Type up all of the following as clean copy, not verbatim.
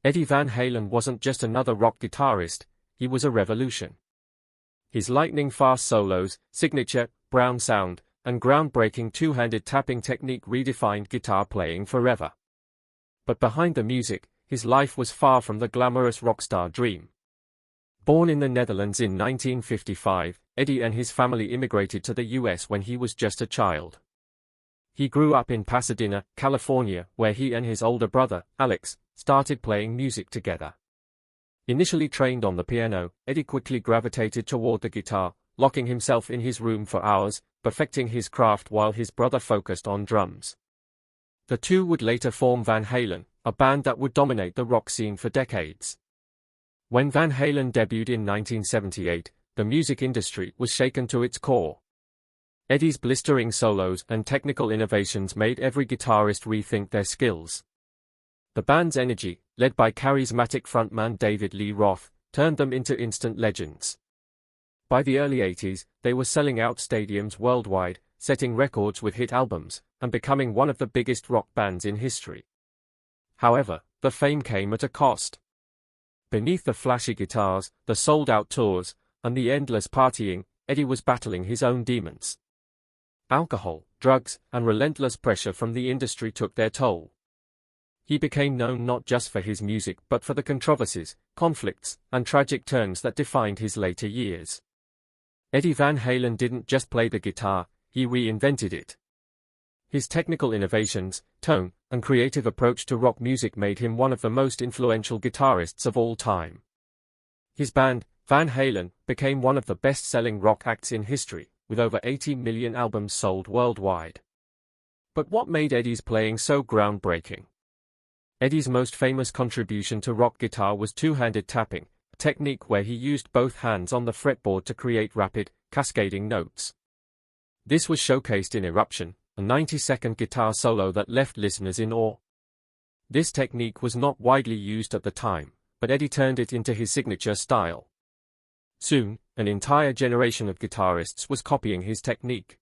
Eddie Van Halen wasn't just another rock guitarist, he was a revolution. His lightning-fast solos, signature, brown sound, and groundbreaking two-handed tapping technique redefined guitar playing forever. But behind the music, his life was far from the glamorous rock star dream. Born in the Netherlands in 1955, Eddie and his family immigrated to the US when he was just a child. He grew up in Pasadena, California, where he and his older brother, Alex, started playing music together. Initially trained on the piano, Eddie quickly gravitated toward the guitar, locking himself in his room for hours, perfecting his craft while his brother focused on drums. The two would later form Van Halen, a band that would dominate the rock scene for decades. When Van Halen debuted in 1978, the music industry was shaken to its core. Eddie's blistering solos and technical innovations made every guitarist rethink their skills. The band's energy, led by charismatic frontman David Lee Roth, turned them into instant legends. By the early 80s, they were selling out stadiums worldwide, setting records with hit albums, and becoming one of the biggest rock bands in history. However, the fame came at a cost. Beneath the flashy guitars, the sold-out tours, and the endless partying, Eddie was battling his own demons. Alcohol, drugs, and relentless pressure from the industry took their toll. He became known not just for his music but for the controversies, conflicts, and tragic turns that defined his later years. Eddie Van Halen didn't just play the guitar, he reinvented it. His technical innovations, tone, and creative approach to rock music made him one of the most influential guitarists of all time. His band, Van Halen, became one of the best-selling rock acts in history, with over 80 million albums sold worldwide. But what made Eddie's playing so groundbreaking? Eddie's most famous contribution to rock guitar was two-handed tapping, a technique where he used both hands on the fretboard to create rapid, cascading notes. This was showcased in Eruption, a 90-second guitar solo that left listeners in awe. This technique was not widely used at the time, but Eddie turned it into his signature style. Soon, an entire generation of guitarists was copying his technique.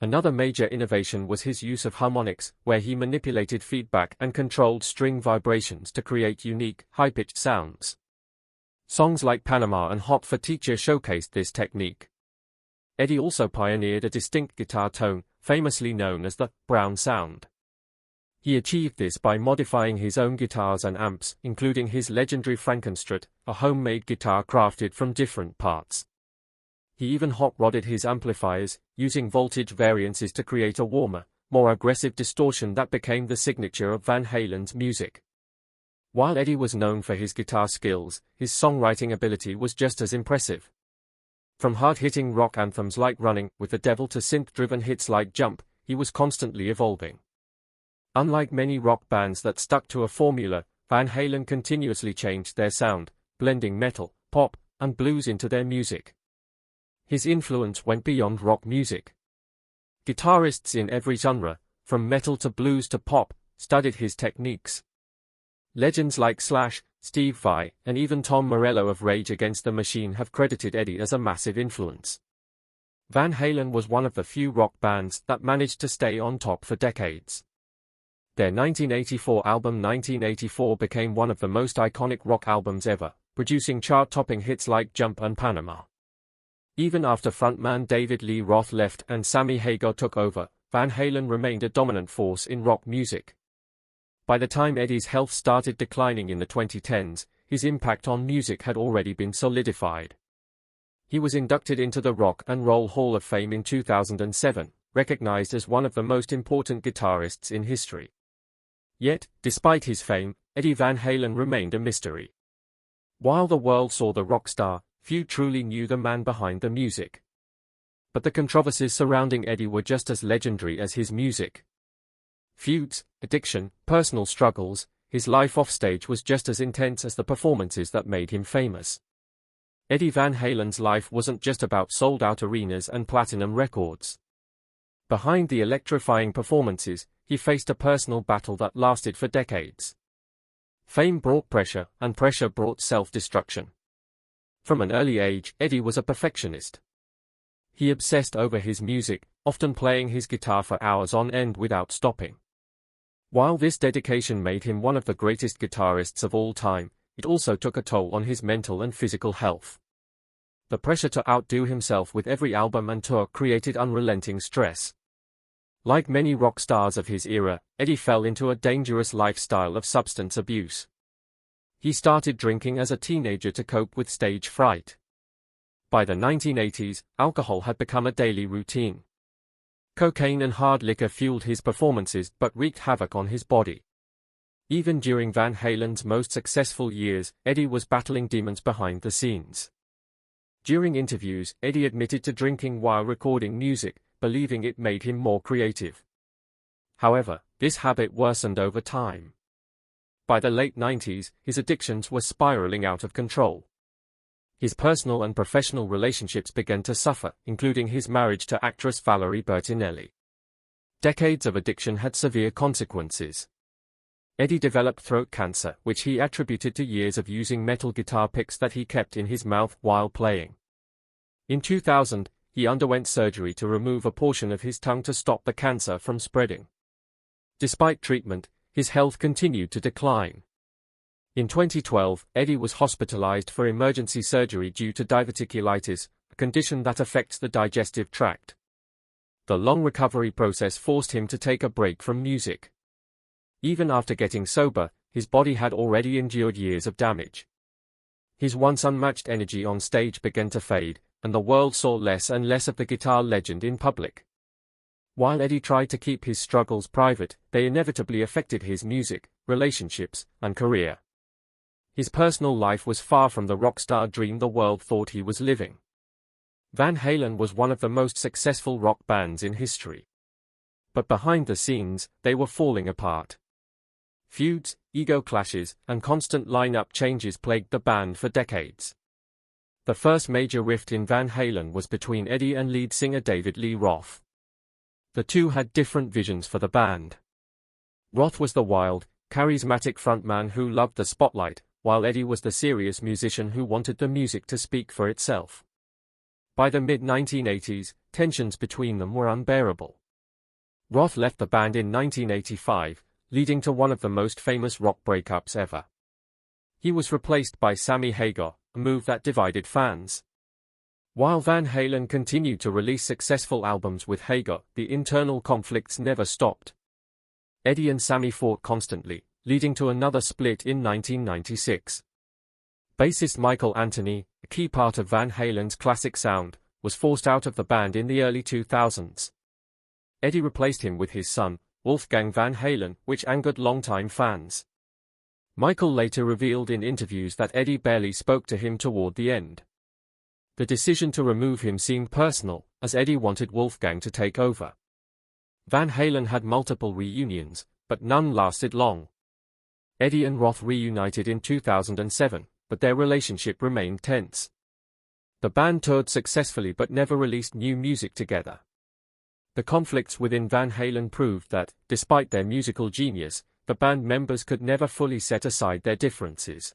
Another major innovation was his use of harmonics, where he manipulated feedback and controlled string vibrations to create unique, high-pitched sounds. Songs like Panama and Hot for Teacher showcased this technique. Eddie also pioneered a distinct guitar tone, famously known as the brown sound. He achieved this by modifying his own guitars and amps, including his legendary Frankenstrat, a homemade guitar crafted from different parts. He even hot-rodded his amplifiers, using voltage variances to create a warmer, more aggressive distortion that became the signature of Van Halen's music. While Eddie was known for his guitar skills, his songwriting ability was just as impressive. From hard-hitting rock anthems like Running with the Devil to synth-driven hits like Jump, he was constantly evolving. Unlike many rock bands that stuck to a formula, Van Halen continuously changed their sound, blending metal, pop, and blues into their music. His influence went beyond rock music. Guitarists in every genre, from metal to blues to pop, studied his techniques. Legends like Slash, Steve Vai, and even Tom Morello of Rage Against the Machine have credited Eddie as a massive influence. Van Halen was one of the few rock bands that managed to stay on top for decades. Their 1984 album 1984 became one of the most iconic rock albums ever, producing chart-topping hits like Jump and Panama. Even after frontman David Lee Roth left and Sammy Hagar took over, Van Halen remained a dominant force in rock music. By the time Eddie's health started declining in the 2010s, his impact on music had already been solidified. He was inducted into the Rock and Roll Hall of Fame in 2007, recognized as one of the most important guitarists in history. Yet, despite his fame, Eddie Van Halen remained a mystery. While the world saw the rock star, few truly knew the man behind the music. But the controversies surrounding Eddie were just as legendary as his music. Feuds, addiction, personal struggles, his life offstage was just as intense as the performances that made him famous. Eddie Van Halen's life wasn't just about sold-out arenas and platinum records. Behind the electrifying performances, he faced a personal battle that lasted for decades. Fame brought pressure, and pressure brought self-destruction. From an early age, Eddie was a perfectionist. He obsessed over his music, often playing his guitar for hours on end without stopping. While this dedication made him one of the greatest guitarists of all time, it also took a toll on his mental and physical health. The pressure to outdo himself with every album and tour created unrelenting stress. Like many rock stars of his era, Eddie fell into a dangerous lifestyle of substance abuse. He started drinking as a teenager to cope with stage fright. By the 1980s, alcohol had become a daily routine. Cocaine and hard liquor fueled his performances but wreaked havoc on his body. Even during Van Halen's most successful years, Eddie was battling demons behind the scenes. During interviews, Eddie admitted to drinking while recording music, believing it made him more creative. However, this habit worsened over time. By the late 90s, his addictions were spiraling out of control. His personal and professional relationships began to suffer, including his marriage to actress Valerie Bertinelli. Decades of addiction had severe consequences. Eddie developed throat cancer, which he attributed to years of using metal guitar picks that he kept in his mouth while playing. In 2000, he underwent surgery to remove a portion of his tongue to stop the cancer from spreading. Despite treatment, his health continued to decline. In 2012, Eddie was hospitalized for emergency surgery due to diverticulitis, a condition that affects the digestive tract. The long recovery process forced him to take a break from music. Even after getting sober, his body had already endured years of damage. His once unmatched energy on stage began to fade, and the world saw less and less of the guitar legend in public. While Eddie tried to keep his struggles private, they inevitably affected his music, relationships, and career. His personal life was far from the rock star dream the world thought he was living. Van Halen was one of the most successful rock bands in history. But behind the scenes, they were falling apart. Feuds, ego clashes, and constant lineup changes plagued the band for decades. The first major rift in Van Halen was between Eddie and lead singer David Lee Roth. The two had different visions for the band. Roth was the wild, charismatic frontman who loved the spotlight, while Eddie was the serious musician who wanted the music to speak for itself. By the mid-1980s, tensions between them were unbearable. Roth left the band in 1985, leading to one of the most famous rock breakups ever. He was replaced by Sammy Hagar, a move that divided fans. While Van Halen continued to release successful albums with Hagar, the internal conflicts never stopped. Eddie and Sammy fought constantly, leading to another split in 1996. Bassist Michael Anthony, a key part of Van Halen's classic sound, was forced out of the band in the early 2000s. Eddie replaced him with his son, Wolfgang Van Halen, which angered longtime fans. Michael later revealed in interviews that Eddie barely spoke to him toward the end. The decision to remove him seemed personal, as Eddie wanted Wolfgang to take over. Van Halen had multiple reunions, but none lasted long. Eddie and Roth reunited in 2007, but their relationship remained tense. The band toured successfully but never released new music together. The conflicts within Van Halen proved that, despite their musical genius, the band members could never fully set aside their differences.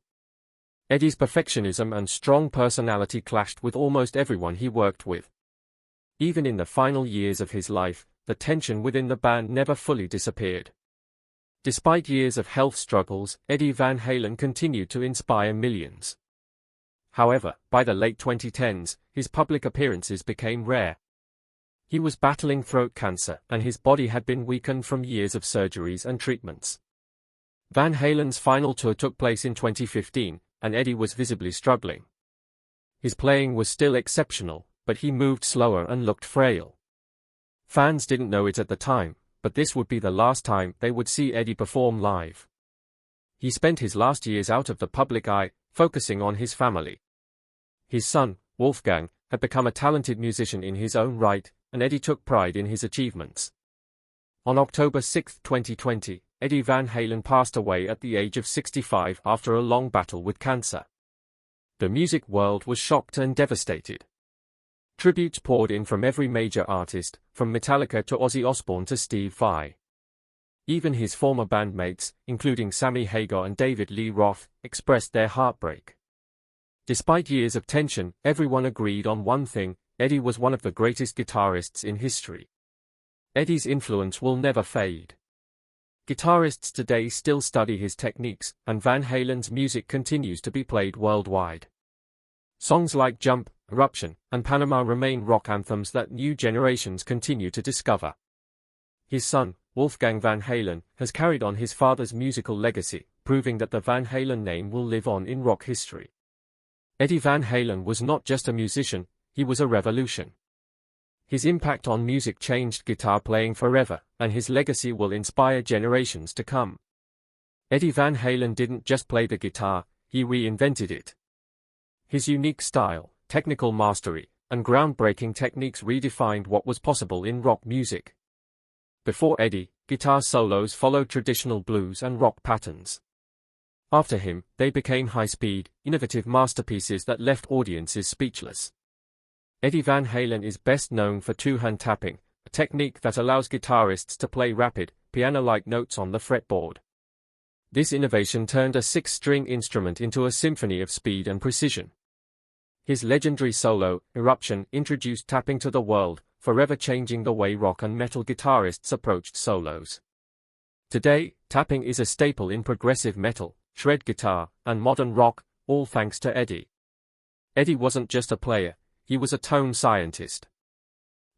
Eddie's perfectionism and strong personality clashed with almost everyone he worked with. Even in the final years of his life, the tension within the band never fully disappeared. Despite years of health struggles, Eddie Van Halen continued to inspire millions. However, by the late 2010s, his public appearances became rare. He was battling throat cancer, and his body had been weakened from years of surgeries and treatments. Van Halen's final tour took place in 2015, and Eddie was visibly struggling. His playing was still exceptional, but he moved slower and looked frail. Fans didn't know it at the time, but this would be the last time they would see Eddie perform live. He spent his last years out of the public eye, focusing on his family. His son, Wolfgang, had become a talented musician in his own right, and Eddie took pride in his achievements. On October 6, 2020, Eddie Van Halen passed away at the age of 65 after a long battle with cancer. The music world was shocked and devastated. Tributes poured in from every major artist, from Metallica to Ozzy Osbourne to Steve Vai. Even his former bandmates, including Sammy Hagar and David Lee Roth, expressed their heartbreak. Despite years of tension, everyone agreed on one thing: Eddie was one of the greatest guitarists in history. Eddie's influence will never fade. Guitarists today still study his techniques, and Van Halen's music continues to be played worldwide. Songs like Jump, Eruption, and Panama remain rock anthems that new generations continue to discover. His son, Wolfgang Van Halen, has carried on his father's musical legacy, proving that the Van Halen name will live on in rock history. Eddie Van Halen was not just a musician, he was a revolution. His impact on music changed guitar playing forever, and his legacy will inspire generations to come. Eddie Van Halen didn't just play the guitar, he reinvented it. His unique style, technical mastery, and groundbreaking techniques redefined what was possible in rock music. Before Eddie, guitar solos followed traditional blues and rock patterns. After him, they became high-speed, innovative masterpieces that left audiences speechless. Eddie Van Halen is best known for two-hand tapping, a technique that allows guitarists to play rapid, piano-like notes on the fretboard. This innovation turned a six-string instrument into a symphony of speed and precision. His legendary solo, Eruption, introduced tapping to the world, forever changing the way rock and metal guitarists approached solos. Today, tapping is a staple in progressive metal, shred guitar, and modern rock, all thanks to Eddie. Eddie wasn't just a player, he was a tone scientist.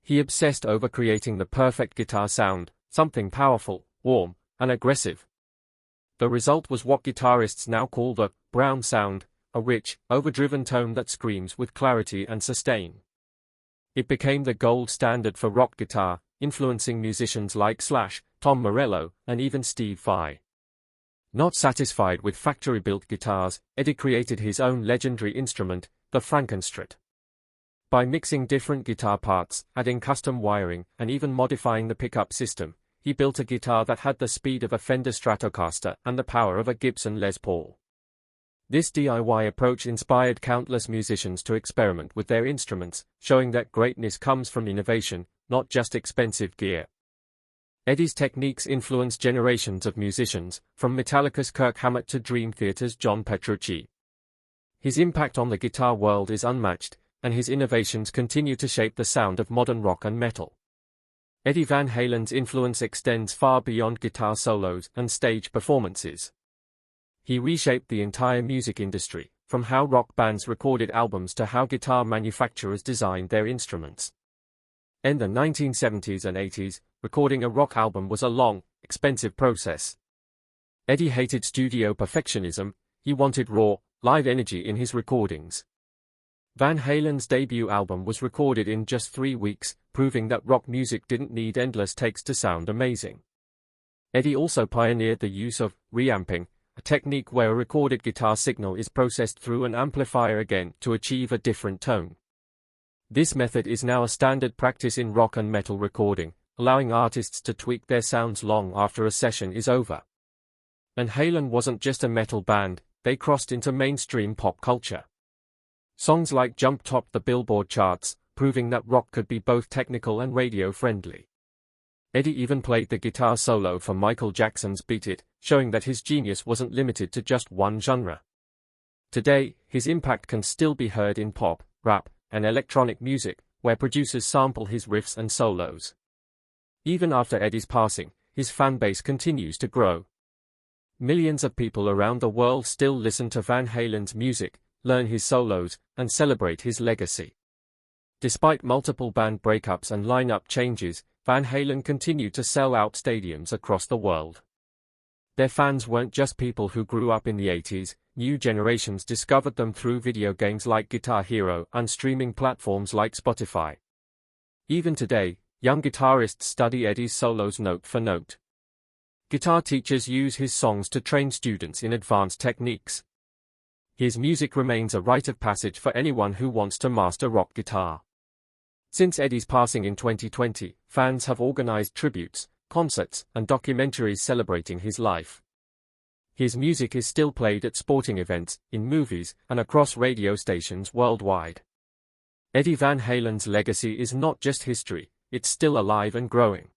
He obsessed over creating the perfect guitar sound, something powerful, warm, and aggressive. The result was what guitarists now call the brown sound, a rich, overdriven tone that screams with clarity and sustain. It became the gold standard for rock guitar, influencing musicians like Slash, Tom Morello, and even Steve Vai. Not satisfied with factory-built guitars, Eddie created his own legendary instrument, the Frankenstrat. By mixing different guitar parts, adding custom wiring, and even modifying the pickup system, he built a guitar that had the speed of a Fender Stratocaster and the power of a Gibson Les Paul. This DIY approach inspired countless musicians to experiment with their instruments, showing that greatness comes from innovation, not just expensive gear. Eddie's techniques influenced generations of musicians, from Metallica's Kirk Hammett to Dream Theater's John Petrucci. His impact on the guitar world is unmatched, and his innovations continue to shape the sound of modern rock and metal. Eddie Van Halen's influence extends far beyond guitar solos and stage performances. He reshaped the entire music industry, from how rock bands recorded albums to how guitar manufacturers designed their instruments. In the 1970s and 80s, recording a rock album was a long, expensive process. Eddie hated studio perfectionism, he wanted raw, live energy in his recordings. Van Halen's debut album was recorded in just 3 weeks, proving that rock music didn't need endless takes to sound amazing. Eddie also pioneered the use of reamping, a technique where a recorded guitar signal is processed through an amplifier again to achieve a different tone. This method is now a standard practice in rock and metal recording, allowing artists to tweak their sounds long after a session is over. And Halen wasn't just a metal band, they crossed into mainstream pop culture. Songs like Jump topped the Billboard charts, proving that rock could be both technical and radio-friendly. Eddie even played the guitar solo for Michael Jackson's Beat It, showing that his genius wasn't limited to just one genre. Today, his impact can still be heard in pop, rap, and electronic music, where producers sample his riffs and solos. Even after Eddie's passing, his fanbase continues to grow. Millions of people around the world still listen to Van Halen's music, learn his solos, and celebrate his legacy. Despite multiple band breakups and lineup changes, Van Halen continued to sell out stadiums across the world. Their fans weren't just people who grew up in the 80s, new generations discovered them through video games like Guitar Hero and streaming platforms like Spotify. Even today, young guitarists study Eddie's solos note for note. Guitar teachers use his songs to train students in advanced techniques. His music remains a rite of passage for anyone who wants to master rock guitar. Since Eddie's passing in 2020, fans have organized tributes, concerts, and documentaries celebrating his life. His music is still played at sporting events, in movies, and across radio stations worldwide. Eddie Van Halen's legacy is not just history, it's still alive and growing.